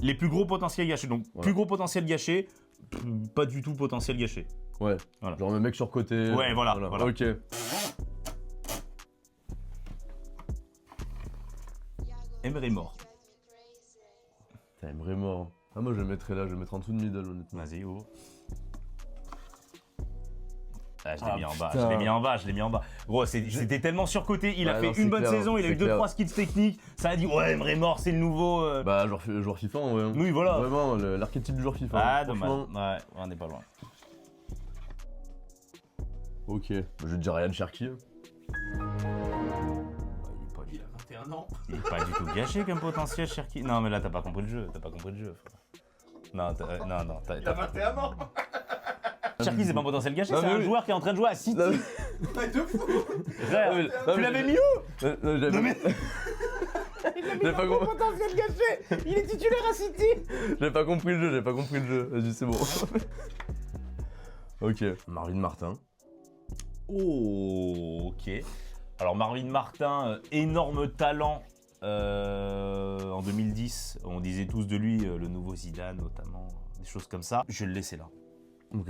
Les plus gros potentiels gâchés. Donc, Ouais. plus gros potentiel gâché, pas du tout potentiel gâché. Ouais. Voilà. Genre le mec surcoté. Ouais, voilà. Ok. Emery mort. T'as Emery mort. Ah, moi je le mettrais là, je le mettrais en dessous de middle, honnêtement. Vas-y, oh. Ah, je l'ai Ah, mis en bas, putain. je l'ai mis en bas. Gros, c'était tellement surcoté. Il a Ouais, fait non, c'est une bonne clair, saison, il a eu c'est clair. 2-3 skills techniques. Ça a dit, ouais, Emery mort, c'est le nouveau. Bah, joueur FIFA en vrai. Oui, voilà. Vraiment, l'archétype du joueur FIFA. Ah, franchement. dommage. Ouais, on n'est pas loin. Ok. Bah, je vais te dire Ryan Cherky. Il a 21 ans. Il est pas du tout gâché comme potentiel, Cherki. Non, mais là, t'as pas compris le jeu. Frère. Non, non. Il a 21 ans. Cherki, c'est pas un potentiel gâché, Non, c'est mais un oui. joueur qui est en train de jouer à City. Non, Ouais, de fou. Frère, mais- non, tu mais- l'avais mis où j'avais mais- j'avais pas, compris- potentiel gâché. Il est titulaire à City. j'avais pas compris le jeu, Vas-y, c'est bon. Ok. Marvin Martin. Oh, ok. Alors, Marvin Martin, énorme talent. En 2010, on disait tous de lui, le nouveau Zidane notamment, des choses comme ça. Je vais le laisser là. Ok.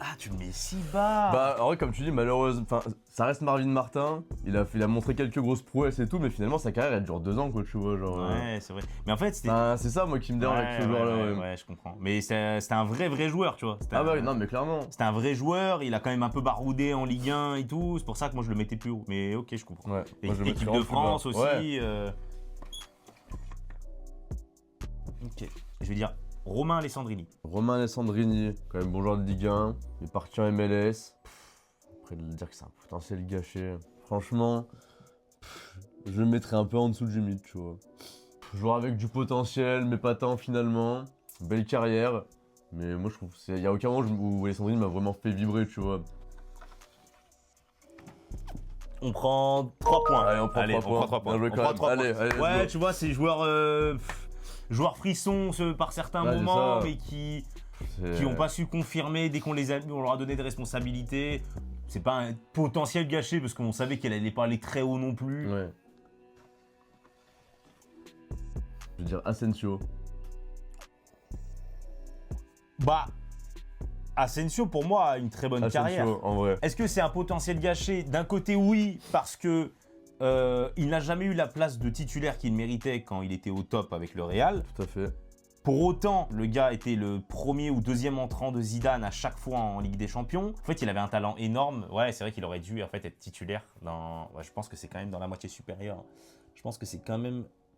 Ah, tu le mets si bas. Bah, en vrai, comme tu dis, malheureusement, enfin, ça reste Marvin Martin. Il a montré quelques grosses prouesses et tout, mais finalement, sa carrière, elle dure 2 ans, quoi, tu vois, genre. Ouais, c'est vrai. Mais en fait, c'était. Enfin, c'est ça, moi, qui me dérange avec ce joueur-là, ouais, je comprends. Mais c'était un vrai joueur, tu vois. C'était Ah un- bah, non, mais clairement. C'était un vrai joueur, il a quand même un peu baroudé en Ligue 1 et tout, c'est pour ça que moi je le mettais plus haut. Mais ok, je comprends. Ouais. Et Moi, je le équipe mettrais de en plus France bas. aussi. Ouais. Ok, je vais dire Romain Alessandrini. Romain Alessandrini, quand même bon joueur de Ligue 1, il est parti en MLS. Après de dire que c'est un potentiel gâché, franchement, je le mettrais un peu en dessous de Jimmy, tu vois. Joueur avec du potentiel, mais pas tant finalement. Belle carrière, mais moi je trouve qu'il y a aucun moment où Alessandrini m'a vraiment fait vibrer, tu vois. On prend 3 points. Allez, on prend 3 points. prend 3 points. Bien joué On quand prend même. 3 Allez, points. allez, let's Ouais, go. tu vois, c'est joueurs frissons par certains Ouais, c'est moments, ça. mais qui C'est- n'ont pas su confirmer dès qu'on on leur a donné des responsabilités. C'est pas un potentiel gâché parce qu'on savait qu'elle allait pas aller très haut non plus. Ouais. Je veux dire Asensio. Bah, Asensio pour moi a une très bonne carrière. Asensio, en vrai. Est-ce que c'est un potentiel gâché? D'un côté, oui, parce que il n'a jamais eu la place de titulaire qu'il méritait quand il était au top avec le Real. Tout à fait. Pour autant, le gars était le premier ou deuxième entrant de Zidane à chaque fois en Ligue des Champions. En fait, il avait un talent énorme. Ouais, c'est vrai qu'il aurait dû en fait être titulaire. Ouais, je pense que c'est quand même dans la moitié supérieure. Je pense que c'est quand même